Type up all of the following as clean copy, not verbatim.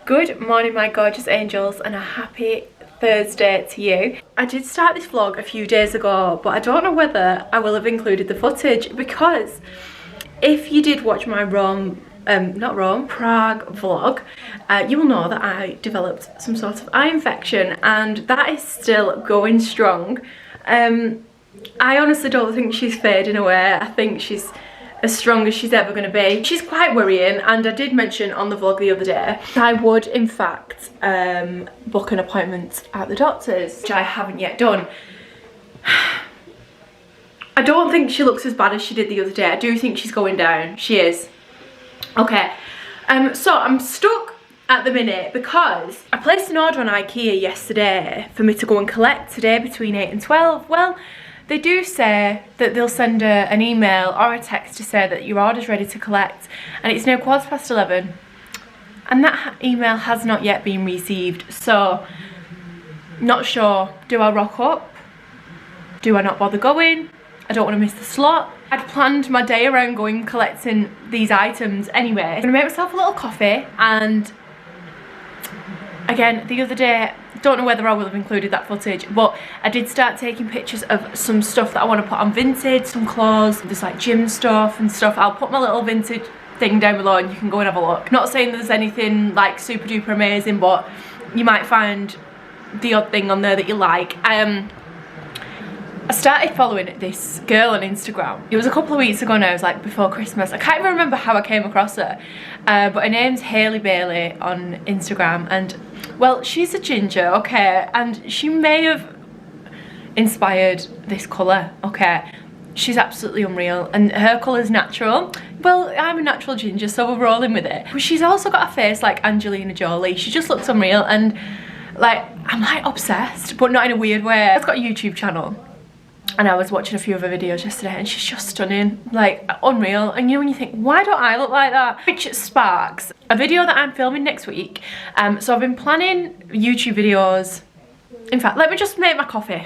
Good morning my gorgeous angels and a happy Thursday to you. I did start this vlog a few days ago, but I don't know whether I will have included the footage, because if you did watch my Prague vlog, you will know that I developed some sort of eye infection and that is still going strong. I honestly don't think she's fading away. I think she's as strong as she's ever going to be. She's quite worrying, and I did mention on the vlog the other day I would in fact book an appointment at the doctor's, which I haven't yet done. I don't think she looks as bad as she did the other day. I do think she's going down. She is. Okay, so I'm stuck at the minute because I placed an order on Ikea yesterday for me to go and collect today between 8 and 12. Well, they do say that they'll send an email or a text to say that your order's ready to collect, and it's now 11:15 and that email has not yet been received. So not sure, do I rock up? Do I not bother going? I don't want to miss the slot. I'd planned my day around going collecting these items anyway. I'm gonna make myself a little coffee, and again, the other day, don't know whether I will have included that footage, but I did start taking pictures of some stuff that I want to put on Vinted, some clothes, there's like gym stuff and stuff. I'll put my little Vinted thing down below and you can go and have a look. Not saying there's anything like super duper amazing, but you might find the odd thing on there that you like. I started following this girl on Instagram. It was a couple of weeks ago now, it was like before Christmas. I can't even remember how I came across her, but her name's Hailey Bailey on Instagram, and well, she's a ginger, okay, and she may have inspired this colour, okay. She's absolutely unreal, and her colour's natural. Well, I'm a natural ginger, so we're rolling with it. But she's also got a face like Angelina Jolie. She just looks unreal, and like, I'm like obsessed, but not in a weird way. She's got a YouTube channel, and I was watching a few of her videos yesterday, and she's just stunning, like unreal. And you know when you think, why don't I look like that? Which sparks a video that I'm filming next week. So I've been planning YouTube videos. In fact, let me just make my coffee.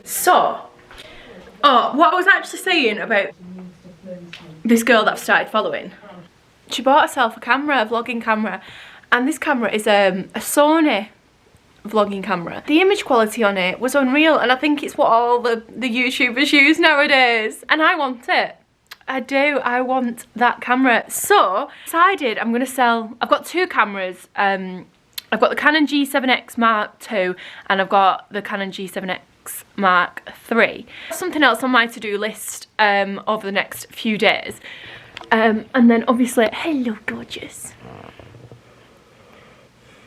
So, what I was actually saying about this girl that I've started following. She bought herself a camera, a vlogging camera, and this camera is a Sony vlogging camera. The image quality on it was unreal, and I think it's what all the YouTubers use nowadays, and I want it. I do, I want that camera. So I decided I'm gonna sell, I've got two cameras. I've got the Canon G7X Mark II and I've got the Canon G7X Mark III. Something else on my to-do list over the next few days. And then obviously, hello gorgeous.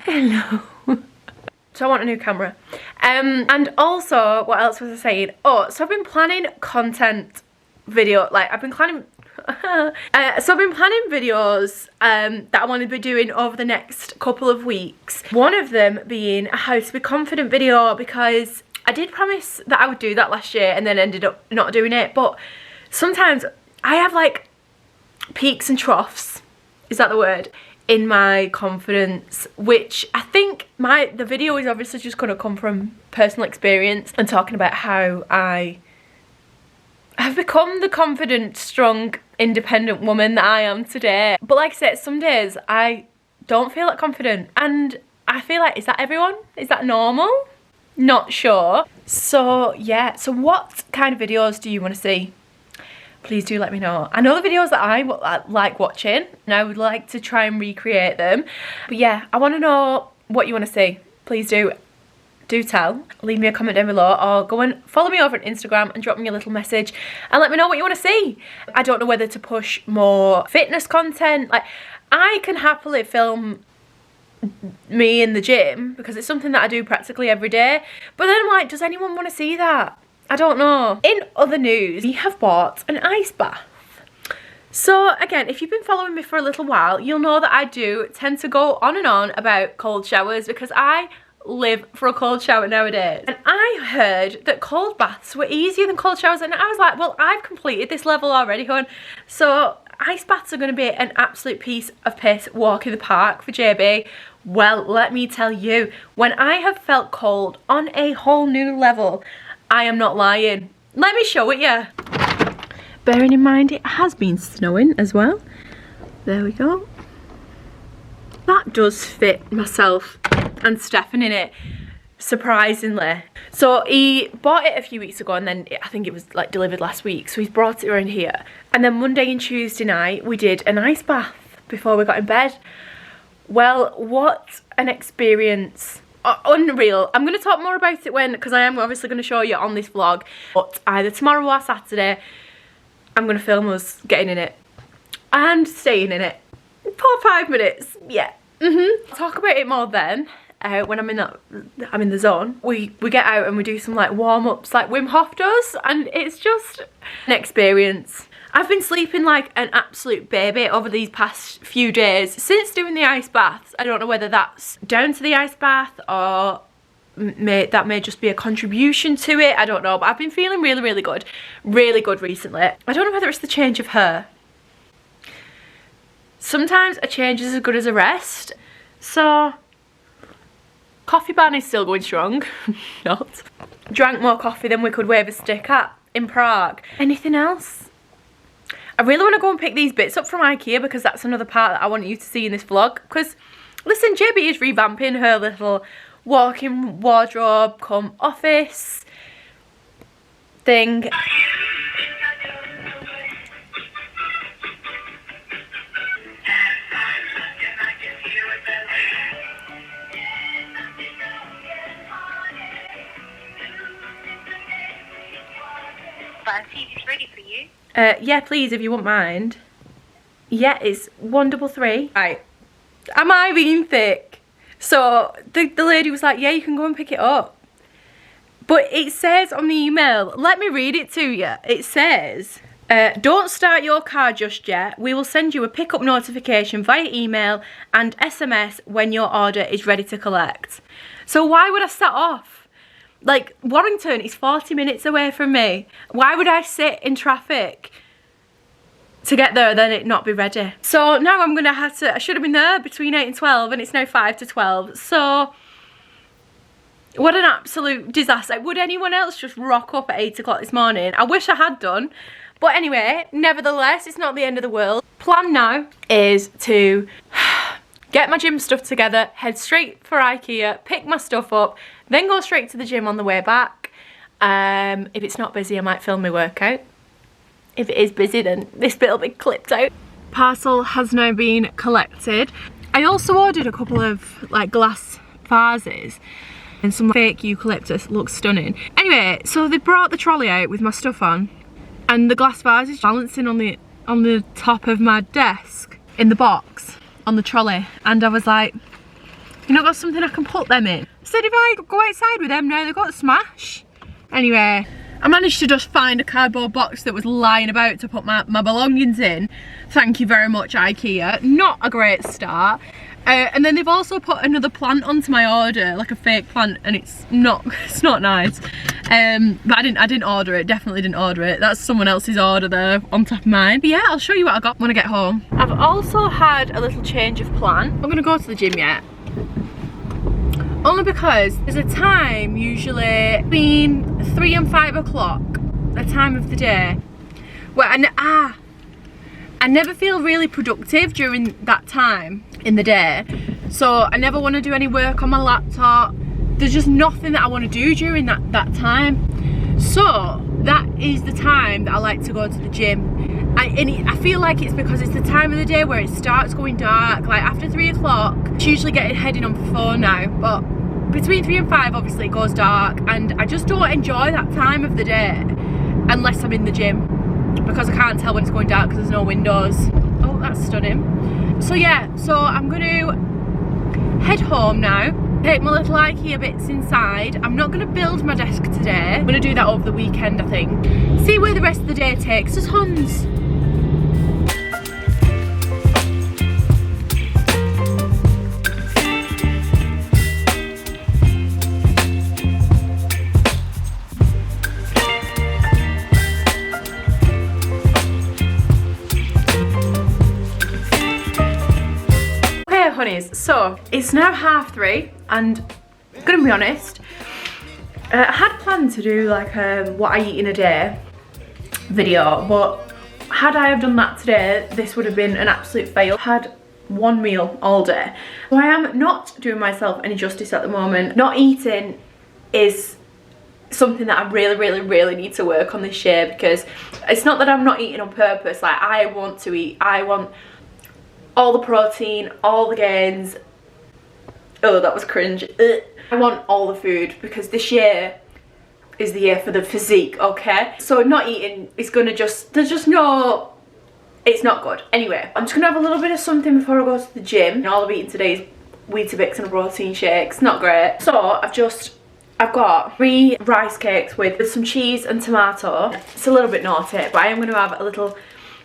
Hello. So I want a new camera. And also, what else was I saying? Oh, so I've been planning content video, like I've been planning, so I've been planning videos that I want to be doing over the next couple of weeks. One of them being a how to be confident video, because I did promise that I would do that last year and then ended up not doing it. But sometimes I have like peaks and troughs, is that the word, in my confidence, which I think the video is obviously just going to come from personal experience and talking about how I have become the confident, strong, independent woman that I am today. But like I said, some days I don't feel that confident, and I feel like, is that everyone? Is that normal? Not sure. So yeah, so what kind of videos do you want to see? Please do let me know. I know the videos that I like watching, and I would like to try and recreate them. But yeah, I want to know what you want to see. Please do tell. Leave me a comment down below, or go and follow me over on Instagram and drop me a little message and let me know what you want to see. I don't know whether to push more fitness content. Like, I can happily film me in the gym because it's something that I do practically every day. But then I'm like, does anyone want to see that? I don't know. In other news, we have bought an ice bath. So again, if you've been following me for a little while, you'll know that I do tend to go on and on about cold showers, because I live for a cold shower nowadays. And I heard that cold baths were easier than cold showers, and I was like, well, I've completed this level already, hon. So ice baths are going to be an absolute piece of piss walk in the park for JB. Well, let me tell you, when I have felt cold on a whole new level, I am not lying. Let me show it you. Bearing in mind it has been snowing as well. There we go. That does fit myself and Stefan in it, surprisingly. So he bought it a few weeks ago and then I think it was like delivered last week, so he's brought it around here. And then Monday and Tuesday night we did an ice bath before we got in bed. Well, what an experience. Unreal. I'm going to talk more about it because I am obviously going to show you on this vlog, but either tomorrow or Saturday I'm going to film us getting in it and staying in it for 5 minutes. Yeah. I'll talk about it more then. When I'm in the zone. We get out and we do some like warm-ups like Wim Hof does, and it's just an experience. I've been sleeping like an absolute baby over these past few days since doing the ice baths. I don't know whether that's down to the ice bath or that may just be a contribution to it. I don't know, but I've been feeling really good recently. I don't know whether it's the change of hair. Sometimes a change is as good as a rest. So coffee ban is still going strong. Not. Drank more coffee than we could wave a stick at in Prague. Anything else? I really want to go and pick these bits up from Ikea because that's another part that I want you to see in this vlog. Because, listen, JB is revamping her little walk-in wardrobe come office thing. Fancy, is ready for you? Yeah, please, if you wouldn't mind. Yeah, it's 133. Right, am I being thick? So the lady was like, yeah, you can go and pick it up. But it says on the email, let me read it to you. It says, don't start your car just yet. We will send you a pickup notification via email and SMS when your order is ready to collect. So why would I start off? Like, Warrington is 40 minutes away from me. Why would I sit in traffic to get there and then it not be ready? So now I'm going to have to, I should have been there between 8 and 12 and it's now 5 to 12. So what an absolute disaster. Would anyone else just rock up at 8 o'clock this morning? I wish I had done. But anyway, nevertheless, it's not the end of the world. Plan now is to get my gym stuff together, head straight for Ikea, pick my stuff up, then go straight to the gym on the way back. If it's not busy, I might film my workout. If it is busy, then this bit will be clipped out. Parcel has now been collected. I also ordered a couple of like glass vases and some fake eucalyptus. Looks stunning. Anyway, so they brought the trolley out with my stuff on, and the glass vase is balancing on the top of my desk in the box on the trolley, and I was like, you not got something I can put them in? I said if I go outside with them now, they've got to smash. Anyway, I managed to just find a cardboard box that was lying about to put my belongings in. Thank you very much, Ikea. Not a great start. And then they've also put another plant onto my order, like a fake plant, and it's not nice. But I didn't order it, definitely didn't order it. That's someone else's order there on top of mine. But yeah, I'll show you what I got when I get home. I've also had a little change of plan. I'm gonna go to the gym yet. Only because there's a time usually between 3 and 5 o'clock, a time of the day, where I never feel really productive during that time in the day. So I never want to do any work on my laptop. There's just nothing that I want to do during that time. So that is the time that I like to go to the gym. I feel like it's because it's the time of the day where it starts going dark. Like after 3 o'clock, it's usually heading on for 4 now, but between 3 and 5 obviously it goes dark, and I just don't enjoy that time of the day unless I'm in the gym, because I can't tell when it's going dark because there's no windows. Oh, that's stunning. So yeah, so I'm going to head home now, take my little Ikea bits inside. I'm not going to build my desk today. I'm going to do that over the weekend, I think. See where the rest of the day takes us, Hans. Honeys, so it's now 3:30 and I'm gonna be honest, I had planned to do like what I eat in a day video, but Had I have done that today, this would have been an absolute fail. Had one meal all day. So I am not doing myself any justice at the moment. Not eating is something that I really need to work on this year, because it's not that I'm not eating on purpose. Like, I want to eat. I want all the protein, all the gains. Oh, that was cringe. Ugh. I want all the food, because this year is the year for the physique, okay? So not eating is gonna just, there's just no, it's not good. Anyway, I'm just gonna have a little bit of something before I go to the gym. And all I've eaten today is Weetabix and a protein shake. It's not great. So I've got 3 rice cakes with some cheese and tomato. It's a little bit naughty, but I am gonna have a little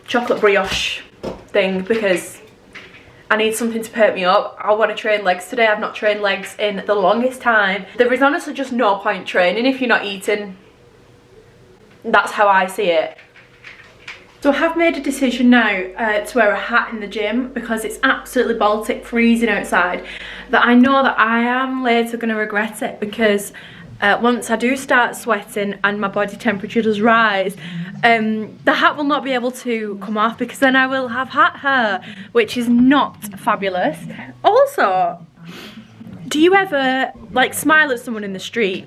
chocolate brioche thing because I need something to perk me up. I want to train legs today. I've not trained legs in the longest time. There is honestly just no point training if you're not eating. That's how I see it. So I have made a decision now to wear a hat in the gym because it's absolutely Baltic freezing outside. That I know that I am later going to regret it, because once I do start sweating and my body temperature does rise, the hat will not be able to come off, because then I will have hat hair, which is not fabulous. Also, do you ever like smile at someone in the street?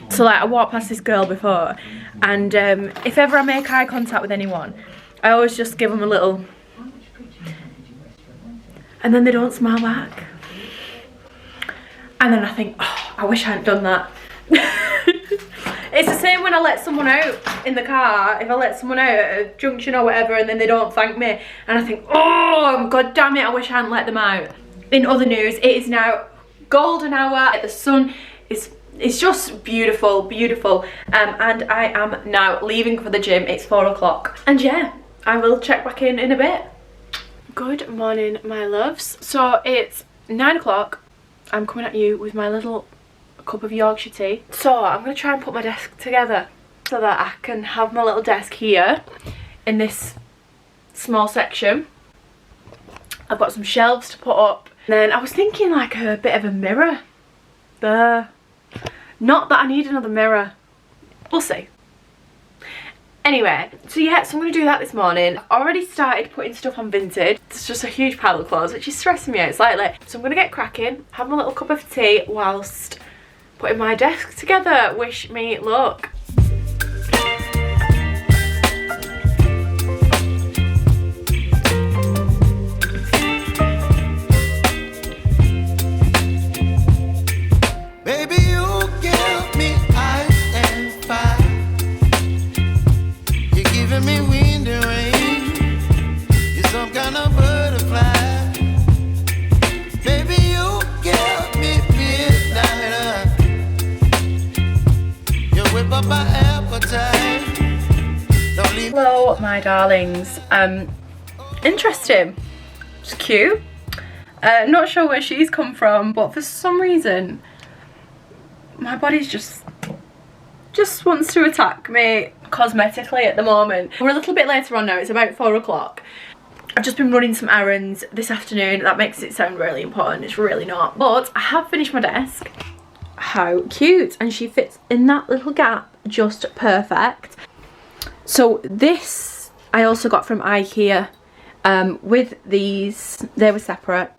So like, I walked past this girl before, and if ever I make eye contact with anyone, I always just give them a little, and then they don't smile back. And then I think, oh, I wish I hadn't done that. It's the same when I let someone out in the car. If I let someone out at a junction or whatever and then they don't thank me, and I think, oh, god damn it, I wish I hadn't let them out. In other news, it is now golden hour. The sun is, it's just beautiful, beautiful. And I am now leaving for the gym. It's 4 o'clock. And yeah, I will check back in a bit. Good morning, my loves. So it's 9 o'clock. I'm coming at you with my little cup of Yorkshire tea. So I'm going to try and put my desk together so that I can have my little desk here in this small section. I've got some shelves to put up. And then I was thinking like a bit of a mirror there. Not that I need another mirror. We'll see. Anyway, so yeah, so I'm going to do that this morning. I've already started putting stuff on Vinted. It's just a huge pile of clothes, which is stressing me out slightly. So I'm going to get cracking, have my little cup of tea whilst putting my desk together. Wish me luck. Hello my darlings. Interesting. It's cute. Not sure where she's come from, but for some reason my body's just wants to attack me cosmetically at the moment. We're a little bit later on now, it's about 4 o'clock. I've just been running some errands this afternoon. That makes it sound really important, it's really not. But I have finished my desk. How cute, and she fits in that little gap just perfect. So this I also got from Ikea with these, they were separate,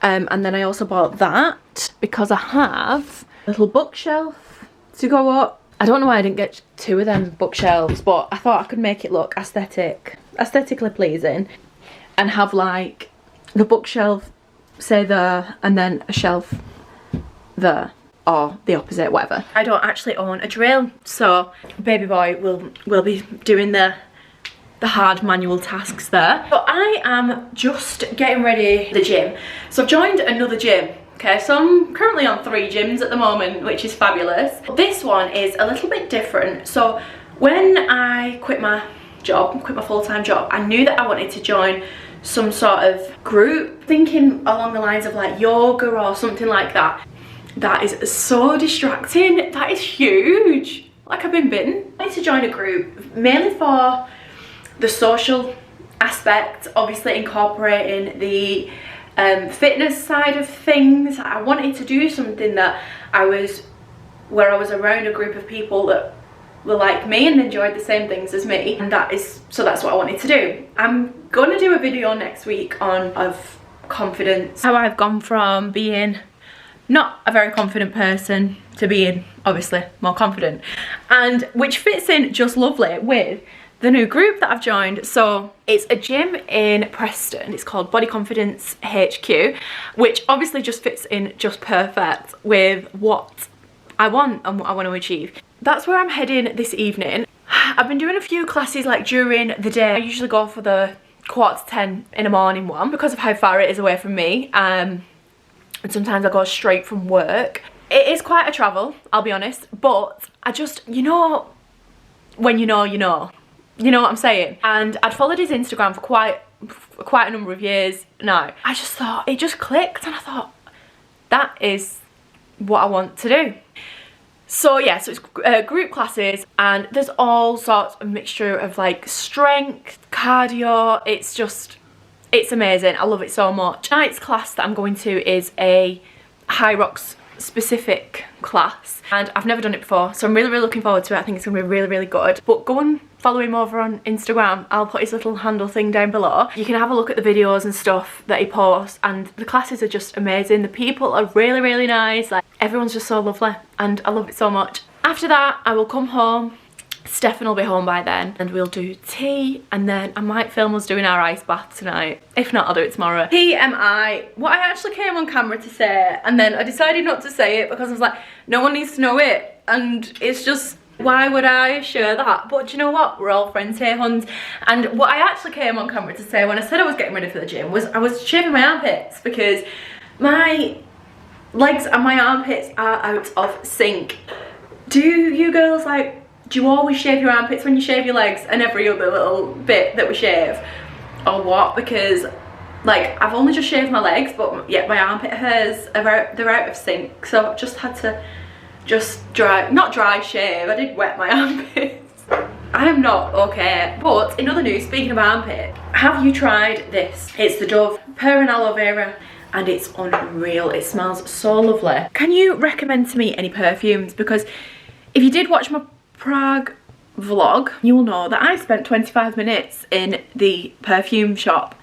and then I also bought that because I have a little bookshelf to go up. I don't know why I didn't get 2 of them bookshelves, but I thought I could make it look aesthetically pleasing, and have like the bookshelf say there and then a shelf there, or the opposite, whatever. I don't actually own a drill, so baby boy will be doing the hard manual tasks there. But I am just getting ready for the gym. So I've joined another gym. Okay, so I'm currently on 3 gyms at the moment, which is fabulous. This one is a little bit different. So when I quit my full-time job, I knew that I wanted to join some sort of group, thinking along the lines of like yoga or something like that. That is so distracting. That is huge. Like, I've been bitten. I need to join a group mainly for the social aspect, obviously incorporating the fitness side of things. I wanted to do something that where I was around a group of people that were like me and enjoyed the same things as me, and that's what I wanted to do. I'm gonna do a video next week of confidence, how I've gone from being not a very confident person to being obviously more confident, and which fits in just lovely with the new group that I've joined. So it's a gym in Preston, it's called Body Confidence HQ, which obviously just fits in just perfect with what I want and what I want to achieve. That's where I'm heading this evening. I've been doing a few classes like during the day. I usually go for the 9:45 in the morning one because of how far it is away from me, and sometimes I go straight from work. It is quite a travel, I'll be honest, but I just, you know, when you know, you know what I'm saying. And I'd followed his Instagram for quite a number of years now. I just thought, it just clicked, and I thought, that is what I want to do. So yeah, so it's group classes, and there's all sorts of mixture of like strength, cardio. It's amazing. I love it so much. Tonight's class that I'm going to is a high rocks specific class, and I've never done it before, so I'm really looking forward to it. I think it's gonna be really good. But go and follow him over on Instagram. I'll put his little handle thing down below. You can have a look at the videos and stuff that he posts, and the classes are just amazing. The people are really nice. Like, everyone's just so lovely, and I love it so much. After that, I will come home. Stefan will be home by then, and we'll do tea, and then I might film us doing our ice bath tonight. If not, I'll do it tomorrow. TMI, what I actually came on camera to say, and then I decided not to say it because I was like, no one needs to know it, and it's just, why would I share that? But do you know what? We're all friends here, huns. And what I actually came on camera to say when I said I was getting ready for the gym was I was shaving my armpits because my legs and my armpits are out of sync. Do you girls like, do you always shave your armpits when you shave your legs and every other little bit that we shave? Or what? Because like, I've only just shaved my legs, but yeah, my armpit hairs they're out of sync. So I've just had to not dry shave. I did wet my armpits. I am not okay. But in other news, speaking of armpit, have you tried this? It's the Dove Pear and Aloe Vera, and it's unreal. It smells so lovely. Can you recommend to me any perfumes? Because if you did watch my Prague vlog, you will know that I spent 25 minutes in the perfume shop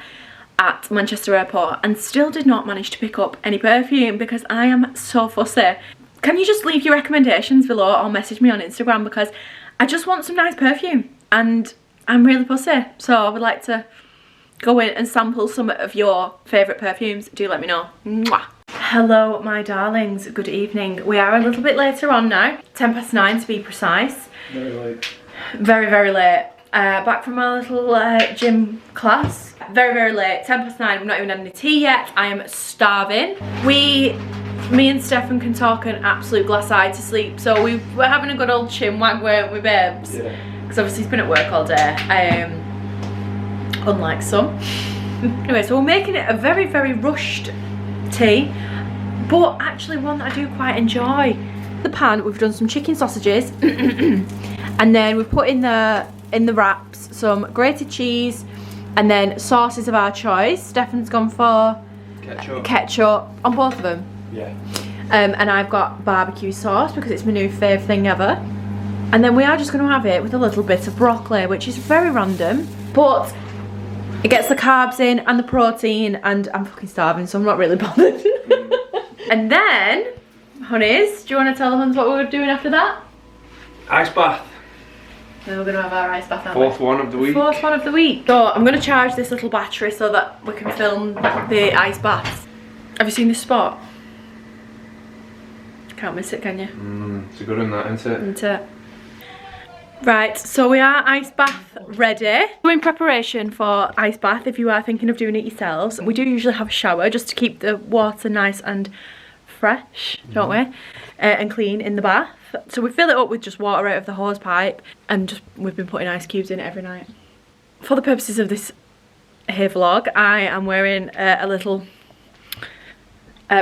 at Manchester Airport and still did not manage to pick up any perfume because I am so fussy. Can you just leave your recommendations below or message me on Instagram, because I just want some nice perfume and I'm really fussy, so I would like to go in and sample some of your favourite perfumes. Do let me know. Mwah. Hello my darlings, good evening. We are a little bit later on now, 9:10 to be precise. Very late. Very late. Back from my little gym class. Very late, 9:10. We've not even had any tea yet. I am starving. Me and Stefan can talk an absolute glass eye to sleep, so we're having a good old chin wag, weren't we, babes? Yeah. Because obviously he's been at work all day, unlike some. Anyway, so we're making it a very rushed tea, but actually one that I do quite enjoy. The pan, we've done some chicken sausages, and then we've put in the wraps some grated cheese, and then sauces of our choice. Stefan's gone for ketchup on both of them. Yeah. And I've got barbecue sauce because it's my new fave thing ever. And then we are just going to have it with a little bit of broccoli, which is very random, but it gets the carbs in and the protein, and I'm fucking starving, so I'm not really bothered. And then, honeys, do you want to tell the huns what we're doing after that? Ice bath. Then we're going to have our ice bath, aren't we? Fourth one of the week. Fourth one of the week. So I'm going to charge this little battery so that we can film the ice baths. Have you seen this spot? Can't miss it, can you? It's a good one, that, isn't it? Isn't it? Right, so we are ice bath ready. So in preparation for ice bath, if you are thinking of doing it yourselves, we do usually have a shower just to keep the water nice and fresh, don't we? And clean in the bath. So we fill it up with just water out of the hose pipe, and we've been putting ice cubes in it every night. For the purposes of this here vlog, I am wearing a little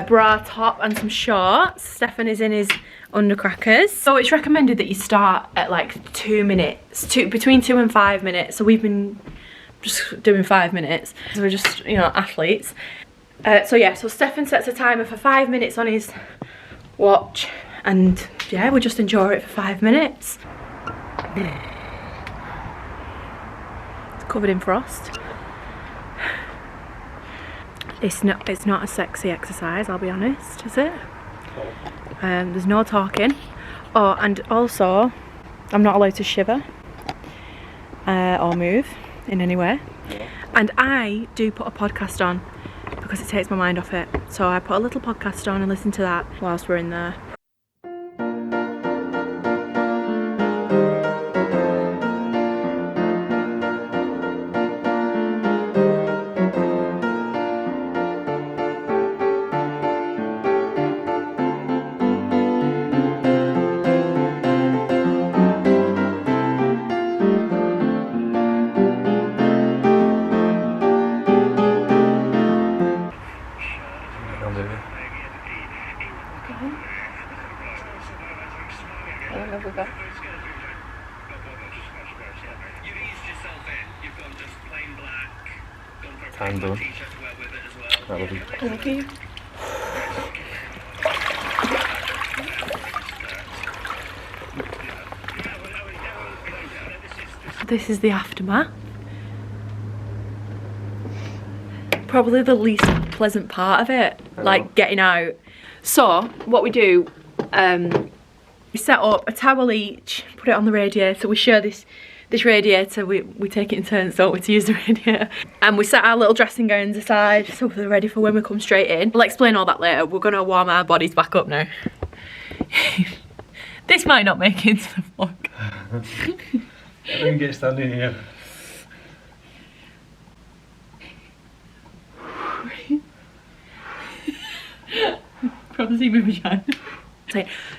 bra top and some shorts. Stefan is in his undercrackers. So it's recommended that you start at like 2 minutes, between 2 and 5 minutes. So we've been just doing 5 minutes. So we're just, you know, athletes. So yeah, so Stefan sets a timer for 5 minutes on his watch, and yeah, we just enjoy it for 5 minutes. It's covered in frost. It's not a sexy exercise, I'll be honest, is it? There's no talking. Oh, and also, I'm not allowed to shiver or move in any way. And I do put a podcast on because it takes my mind off it. So I put a little podcast on and listen to that whilst we're in there. Time done. Thank you. This is the aftermath. Probably the least pleasant part of it, like getting out. So what we do, we set up a towel each, put it on the radiator. We share this radiator, we take it in turns, don't we, to use the radiator. And we set our little dressing gowns aside so they're ready for when we come straight in. I'll explain all that later. We're gonna warm our bodies back up now. This might not make it into the vlog. I don't get standing here. Probably see my vagina.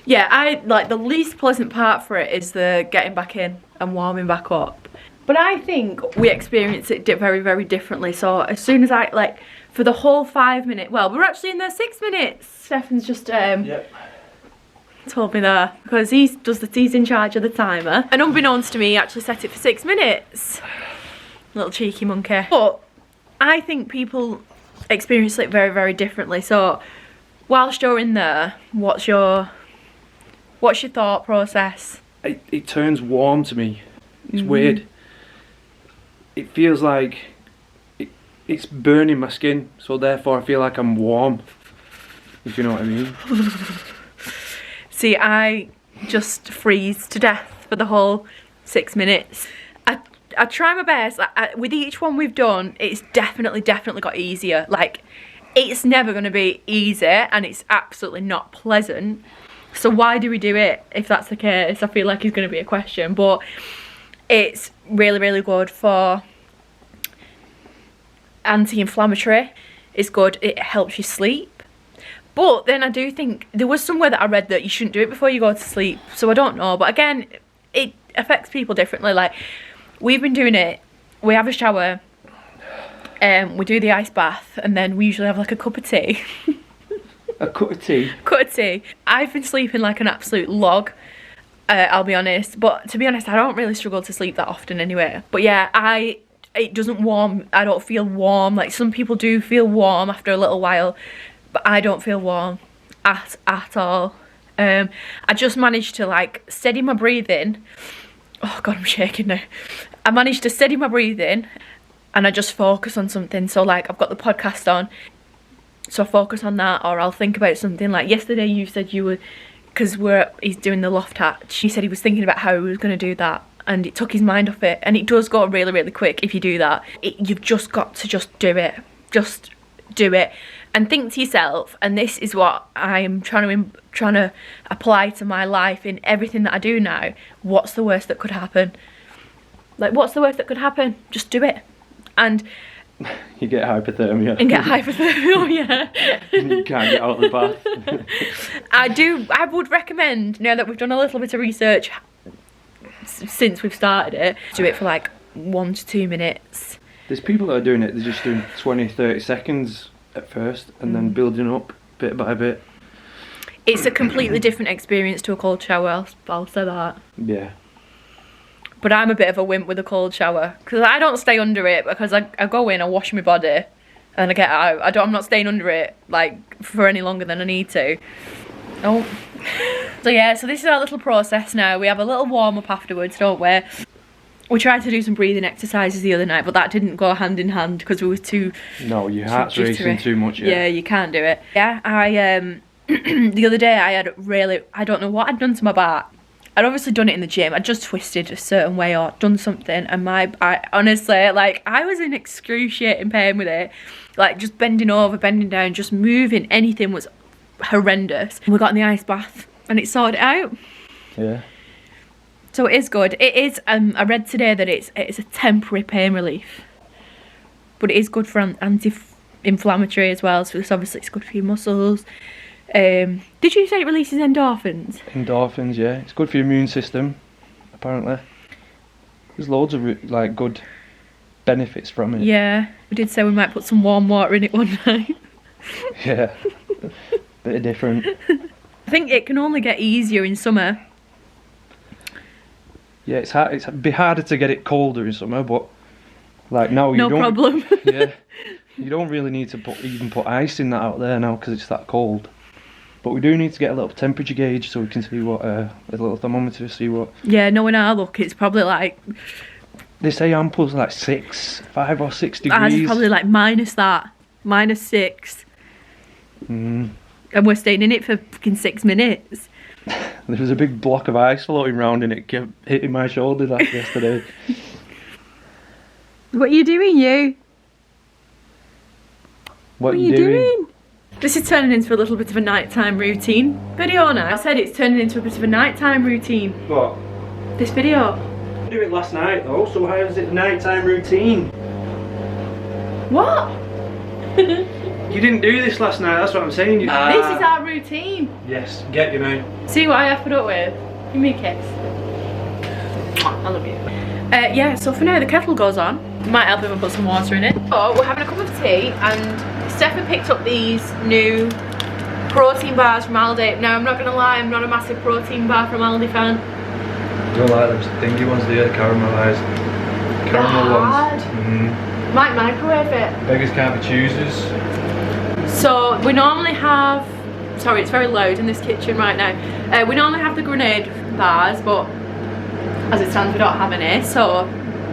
Yeah, I like the least pleasant part for it is the getting back in and warming back up. But I think we experience it very, very differently. So as soon as I, like, for the whole 5 minute, well, we're actually in there 6 minutes. Stefan's just Yep. told me there because he's in charge of the timer. And unbeknownst to me, he actually set it for 6 minutes. Little cheeky monkey. But I think people experience it very, very differently. So whilst you're in there, what's your thought process? It turns warm to me. It's weird. It feels like it's burning my skin, so therefore I feel like I'm warm, if you know what I mean. See, I just freeze to death for the whole 6 minutes. I try my best. With each one we've done, it's definitely got easier. Like, it's never going to be easy, and it's absolutely not pleasant. So why do we do it if that's the case? I feel like it's going to be a question, but it's really, really good for anti-inflammatory. It's good. It helps you sleep. But then I do think there was somewhere that I read that you shouldn't do it before you go to sleep. So I don't know. But again, it affects people differently. Like, we've been doing it. We have a shower. We do the ice bath, and then we usually have like a cup of tea. A cup of tea? Cup of tea. I've been sleeping like an absolute log, I'll be honest. But to be honest, I don't really struggle to sleep that often anyway. But yeah, it doesn't warm. I don't feel warm. Like, some people do feel warm after a little while, but I don't feel warm at all. I just managed to like steady my breathing. Oh God, I'm shaking now. I managed to steady my breathing, and I just focus on something. So like, I've got the podcast on, so I focus on that, or I'll think about something. Like yesterday you said you were, because he's doing the loft hatch, he said he was thinking about how he was going to do that, and it took his mind off it. And it does go really, really quick if you do that. You've just got to just do it. Just do it and think to yourself, and this is what I'm trying to apply to my life in everything that I do now. What's the worst that could happen? Like, what's the worst that could happen? Just do it. And you get hypothermia. And get hypothermia, yeah. And you can't get out of the bath. I would recommend, now that we've done a little bit of research since we've started it, do it for like 1 to 2 minutes. There's people that are doing it, they're just doing 20, 30 seconds at first, and then building up bit by bit. It's a completely different experience to a cold shower, I'll say that. Yeah. But I'm a bit of a wimp with a cold shower, because I don't stay under it, because I go in, I wash my body, and I get out. I'm not staying under it like for any longer than I need to. Oh. So yeah, so this is our little process now. We have a little warm up afterwards, don't we? We tried to do some breathing exercises the other night, but that didn't go hand in hand because we were too... No, your heart's racing too much. Yeah, you can't do it. Yeah, I the other day I had I don't know what I'd done to my back. I'd obviously done it in the gym. I'd just twisted a certain way or done something, and I honestly, like, I was in excruciating pain with it. Like, just bending over, bending down, just moving anything was horrendous. We got in the ice bath and it sorted it out. Yeah. So it is good. It is. I read today that it's a temporary pain relief, but it is good for anti-inflammatory as well. So obviously it's good for your muscles. Did you say it releases endorphins? Endorphins, yeah. It's good for your immune system, apparently. There's loads of like good benefits from it. Yeah, we did say we might put some warm water in it one night. Yeah, bit of different. I think it can only get easier in summer. Yeah, it's hard. It'd be harder to get it colder in summer, but like now you don't. No problem. Yeah, you don't really need to even put ice in that out there now because it's that cold. But we do need to get a little temperature gauge so we can see what a little thermometer to see what. Yeah, knowing our luck, it's probably like. They say Ample's like 5 or 6 degrees. Ours is probably like -6. Mm. And we're staying in it for fucking 6 minutes. There was a big block of ice floating around and it kept hitting my shoulder like yesterday. What are you doing, you? What are you doing? This is turning into a little bit of a nighttime routine video now. I said it's turning into a bit of a nighttime routine. What? This video. I did it last night though, so how is it a nighttime routine? What? You didn't do this last night, that's what I'm saying. This is our routine. Yes, get you now. See what I have put up with? Give me a kiss. I love you. Yeah, so for now the kettle goes on. Might help if I put some water in it. Oh, we're having a cup of tea and Stefan picked up these new protein bars from Aldi. Now I'm not going to lie, I'm not a massive protein bar from Aldi fan. You don't like them thingy ones, do you? Caramelised. Caramel ones. Mm. Might microwave it. Beggars can't be choosers. So we normally have, sorry it's very loud in this kitchen right now. We normally have the grenade bars, but as it stands we don't have any, so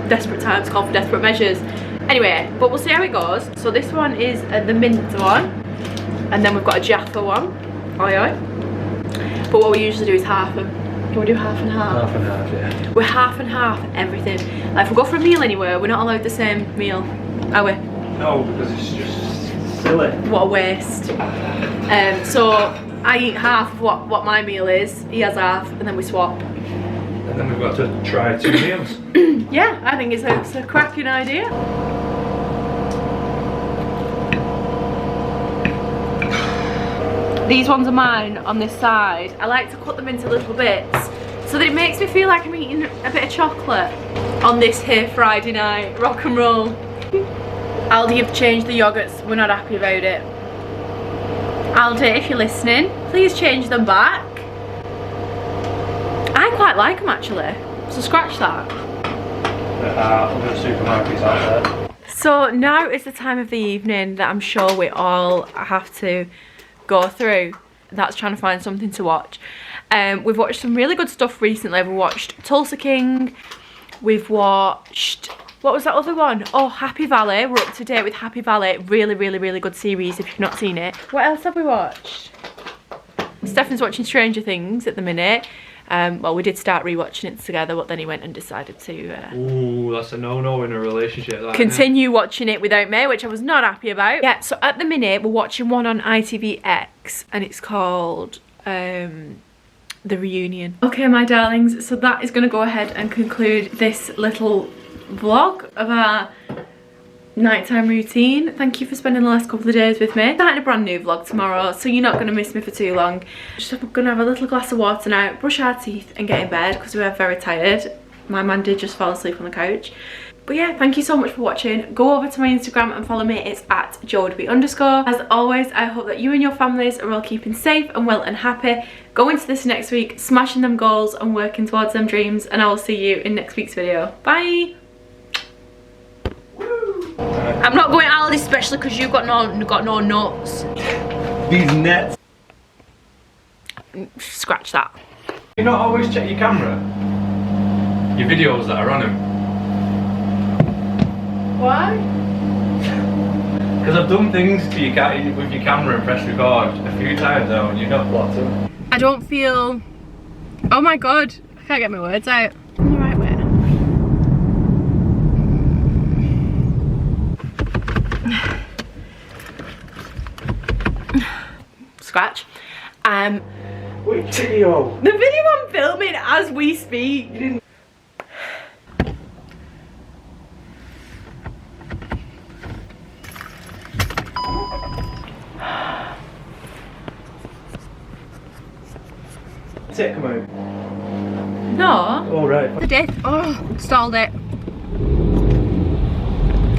desperate times call for desperate measures. Anyway, but we'll see how it goes. So this one is the mint one, and then we've got a Jaffa one. Oi oi. But what we usually do is half them. Can we do half and half? Half and half, yeah. We're half and half everything. Like if we go for a meal anywhere, we're not allowed the same meal, are we? No, because it's just silly. What a waste. So I eat half of what my meal is, he has half, and then we swap. And then we've got to try 2 meals. Yeah, I think it's a cracking idea. These ones are mine on this side. I like to cut them into little bits so that it makes me feel like I'm eating a bit of chocolate on this here Friday night. Rock and roll. Aldi have changed the yogurts. We're not happy about it. Aldi, if you're listening, please change them back. I quite like them actually, so scratch that. Other supermarkets out there. So now is the time of the evening that I'm sure we all have to go through. That's trying to find something to watch. We've watched some really good stuff recently. We've watched Tulsa King. We've watched, what was that other one? Oh, Happy Valley. We're up to date with Happy Valley. Really, really, really good series if you've not seen it. What else have we watched? Stefan's watching Stranger Things at the minute. Well, we did start rewatching it together, but then he went and decided to ooh, that's a no-no in a relationship, that, continue watching it without me, which I was not happy about. Yeah, so at the minute we're watching one on ITVX and it's called The Reunion. Okay, my darlings, so that is going to go ahead and conclude this little vlog of our nighttime routine. Thank you for spending the last couple of days with me. Starting a brand new vlog tomorrow, so you're not going to miss me for too long. Just going to have a little glass of water now, brush our teeth and get in bed because we are very tired. My man did just fall asleep on the couch. But yeah, thank you so much for watching. Go over to my Instagram and follow me. It's at @jowoodby_. As always, I hope that you and your families are all keeping safe and well and happy. Go into this next week, smashing them goals and working towards them dreams, and I will see you in next week's video. Bye! I'm not going Aldi especially because you've got no nuts. These nets. scratch that. You not always check your camera? Your videos that are on them? Why? Because I've done things to your with your camera and press record a few times now and you've not blocked them. I don't feel... Oh my god, I can't get my words out. In the right way. Scratch. Which video? The video I'm filming as we speak. You didn't. Come out. No. All right. The dip. Oh, stalled it.